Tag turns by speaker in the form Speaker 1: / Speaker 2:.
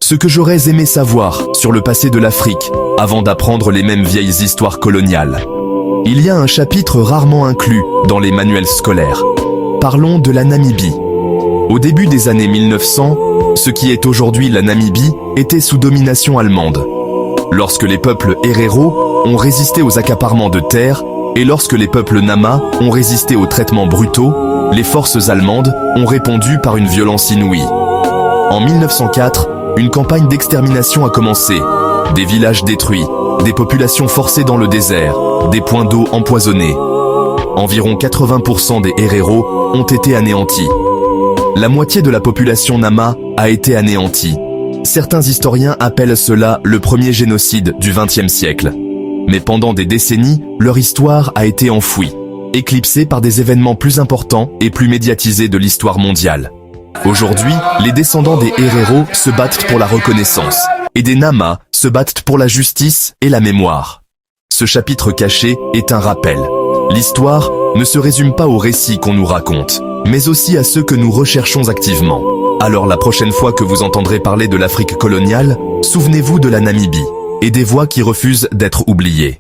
Speaker 1: Ce que j'aurais aimé savoir sur le passé de l'Afrique, avant d'apprendre les mêmes vieilles histoires coloniales. Il y a un chapitre rarement inclus dans les manuels scolaires. Parlons de la Namibie. Au début des années 1900, ce qui est aujourd'hui la Namibie était sous domination allemande. Lorsque les peuples Herero ont résisté aux accaparements de terres et lorsque les peuples Nama ont résisté aux traitements brutaux, les forces allemandes ont répondu par une violence inouïe. En 1904, une campagne d'extermination a commencé. Des villages détruits, des populations forcées dans le désert, des points d'eau empoisonnés. Environ 80% des Herero ont été anéantis. La moitié de la population Nama a été anéantie. Certains historiens appellent cela le premier génocide du XXe siècle. Mais pendant des décennies, leur histoire a été enfouie, éclipsée par des événements plus importants et plus médiatisés de l'histoire mondiale. Aujourd'hui, les descendants des Herero se battent pour la reconnaissance, et des Nama se battent pour la justice et la mémoire. Ce chapitre caché est un rappel. L'histoire ne se résume pas aux récits qu'on nous raconte, mais aussi à ceux que nous recherchons activement. Alors la prochaine fois que vous entendrez parler de l'Afrique coloniale, souvenez-vous de la Namibie et des voix qui refusent d'être oubliées.